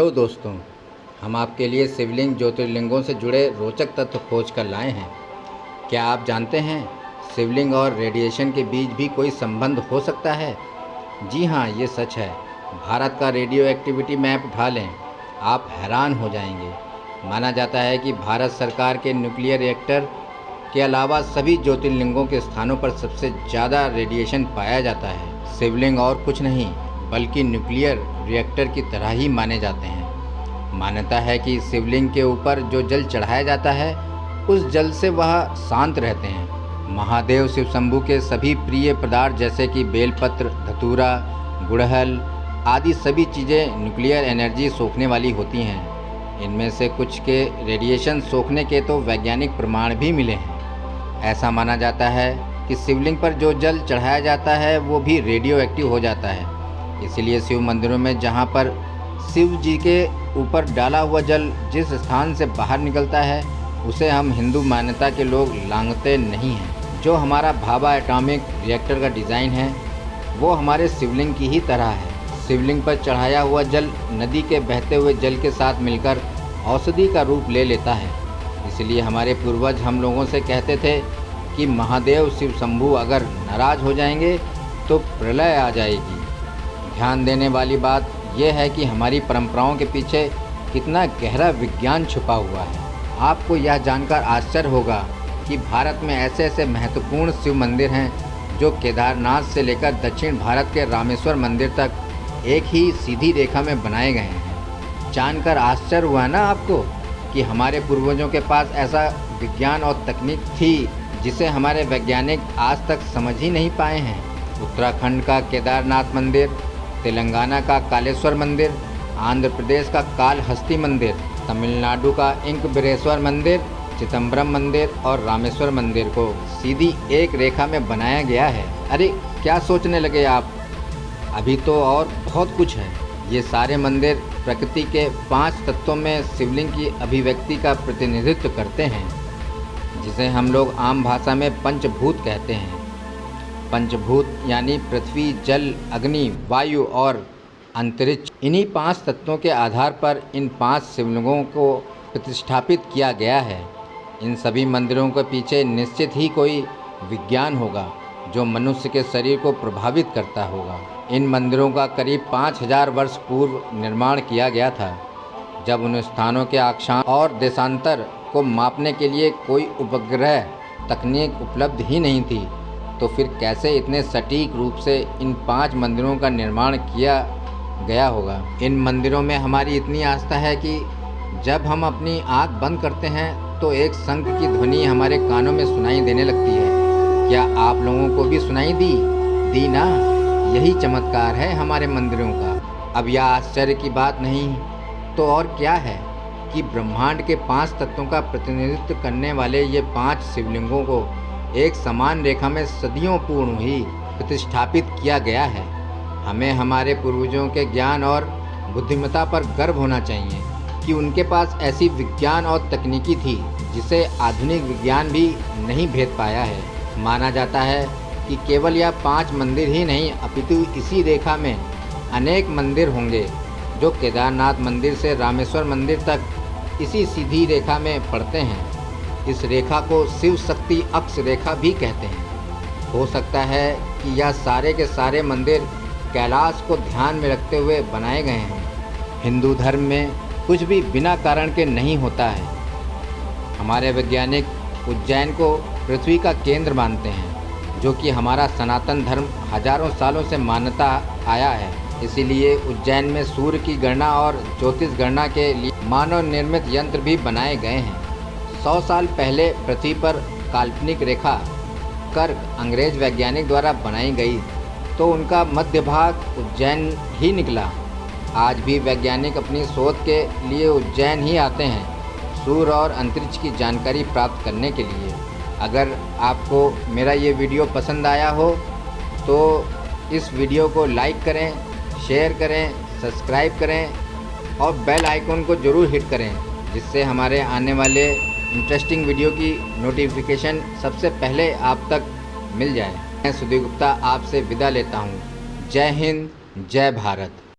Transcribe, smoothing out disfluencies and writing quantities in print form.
Hello दोस्तों, हम आपके लिए शिवलिंग ज्योतिर्लिंगों से जुड़े रोचक तथ्य खोज कर लाए हैं। क्या आप जानते हैं शिवलिंग और रेडिएशन के बीच भी कोई संबंध हो सकता है? जी हाँ, ये सच है। भारत का रेडियो एक्टिविटी मैप उठा लें, आप हैरान हो जाएंगे। माना जाता है कि भारत सरकार के न्यूक्लियर रिएक्टर के अलावा सभी ज्योतिर्लिंगों के स्थानों पर सबसे ज़्यादा रेडिएशन पाया जाता है। शिवलिंग और कुछ नहीं बल्कि न्यूक्लियर रिएक्टर की तरह ही माने जाते हैं। मान्यता है कि शिवलिंग के ऊपर जो जल चढ़ाया जाता है उस जल से वह शांत रहते हैं। महादेव शिव शंभू के सभी प्रिय पदार्थ जैसे कि बेलपत्र, धतूरा, गुड़हल आदि सभी चीज़ें न्यूक्लियर एनर्जी सोखने वाली होती हैं। इनमें से कुछ के रेडिएशन सोखने के तो वैज्ञानिक प्रमाण भी मिले हैं। ऐसा माना जाता है कि शिवलिंग पर जो जल चढ़ाया जाता है वो भी रेडियो एक्टिव हो जाता है। इसीलिए शिव मंदिरों में जहाँ पर शिव जी के ऊपर डाला हुआ जल जिस स्थान से बाहर निकलता है उसे हम हिंदू मान्यता के लोग लांघते नहीं हैं। जो हमारा भाभा एटॉमिक रिएक्टर का डिज़ाइन है वो हमारे शिवलिंग की ही तरह है। शिवलिंग पर चढ़ाया हुआ जल नदी के बहते हुए जल के साथ मिलकर औषधि का रूप ले लेता है। इसलिए हमारे पूर्वज हम लोगों से कहते थे कि महादेव शिव शंभू अगर नाराज़ हो जाएंगे तो प्रलय आ जाएगी। ध्यान देने वाली बात यह है कि हमारी परंपराओं के पीछे कितना गहरा विज्ञान छुपा हुआ है। आपको यह जानकर आश्चर्य होगा कि भारत में ऐसे ऐसे महत्वपूर्ण शिव मंदिर हैं जो केदारनाथ से लेकर दक्षिण भारत के रामेश्वर मंदिर तक एक ही सीधी रेखा में बनाए गए हैं। जानकर आश्चर्य हुआ ना आपको कि हमारे पूर्वजों के पास ऐसा विज्ञान और तकनीक थी जिसे हमारे वैज्ञानिक आज तक समझ ही नहीं पाए हैं। उत्तराखंड का केदारनाथ मंदिर, तेलंगाना का कालेश्वर मंदिर, आंध्र प्रदेश का कालहस्ती मंदिर, तमिलनाडु का इंकबिरेश्वर मंदिर, चिदम्बरम मंदिर और रामेश्वर मंदिर को सीधी एक रेखा में बनाया गया है। अरे क्या सोचने लगे आप? अभी तो और बहुत कुछ है। ये सारे मंदिर प्रकृति के 5 तत्वों में शिवलिंग की अभिव्यक्ति का प्रतिनिधित्व करते हैं, जिसे हम लोग आम भाषा में पंचभूत कहते हैं। पंचभूत यानी पृथ्वी, जल, अग्नि, वायु और अंतरिक्ष। इन्हीं 5 तत्वों के आधार पर इन 5 शिवलिंगों को प्रतिष्ठापित किया गया है। इन सभी मंदिरों के पीछे निश्चित ही कोई विज्ञान होगा जो मनुष्य के शरीर को प्रभावित करता होगा। इन मंदिरों का करीब 5000 वर्ष पूर्व निर्माण किया गया था, जब उन स्थानों के अक्षांश और देशांतर को मापने के लिए कोई उपग्रह तकनीक उपलब्ध ही नहीं थी। तो फिर कैसे इतने सटीक रूप से इन 5 मंदिरों का निर्माण किया गया होगा? इन मंदिरों में हमारी इतनी आस्था है कि जब हम अपनी आँख बंद करते हैं तो एक शंख की ध्वनि हमारे कानों में सुनाई देने लगती है। क्या आप लोगों को भी सुनाई दी ना? यही चमत्कार है हमारे मंदिरों का। अब यह आश्चर्य की बात नहीं तो और क्या है कि ब्रह्मांड के 5 तत्वों का प्रतिनिधित्व करने वाले ये 5 शिवलिंगों को एक समान रेखा में सदियों पूर्व ही प्रतिष्ठापित किया गया है। हमें हमारे पूर्वजों के ज्ञान और बुद्धिमत्ता पर गर्व होना चाहिए कि उनके पास ऐसी विज्ञान और तकनीकी थी जिसे आधुनिक विज्ञान भी नहीं भेद पाया है। माना जाता है कि केवल यह 5 मंदिर ही नहीं अपितु इसी रेखा में अनेक मंदिर होंगे जो केदारनाथ मंदिर से रामेश्वर मंदिर तक इसी सीधी रेखा में पड़ते हैं। इस रेखा को शिव शक्ति अक्ष रेखा भी कहते हैं। हो सकता है कि यह सारे के सारे मंदिर कैलाश को ध्यान में रखते हुए बनाए गए हैं। हिंदू धर्म में कुछ भी बिना कारण के नहीं होता है। हमारे वैज्ञानिक उज्जैन को पृथ्वी का केंद्र मानते हैं, जो कि हमारा सनातन धर्म हजारों सालों से मान्यता आया है। इसीलिए उज्जैन में सूर्य की गणना और ज्योतिष गणना के लिए मानव निर्मित यंत्र भी बनाए गए हैं। 100 साल पहले पृथ्वी पर काल्पनिक रेखा कर्क अंग्रेज वैज्ञानिक द्वारा बनाई गई तो उनका मध्य भाग उज्जैन ही निकला। आज भी वैज्ञानिक अपनी शोध के लिए उज्जैन ही आते हैं सूर्य और अंतरिक्ष की जानकारी प्राप्त करने के लिए। अगर आपको मेरा ये वीडियो पसंद आया हो तो इस वीडियो को लाइक करें, शेयर करें, सब्सक्राइब करें और बेल आइकन को ज़रूर हिट करें, जिससे हमारे आने वाले इंटरेस्टिंग वीडियो की नोटिफिकेशन सबसे पहले आप तक मिल जाए। मैं सुधीर गुप्ता आपसे विदा लेता हूँ। जय हिंद, जय भारत।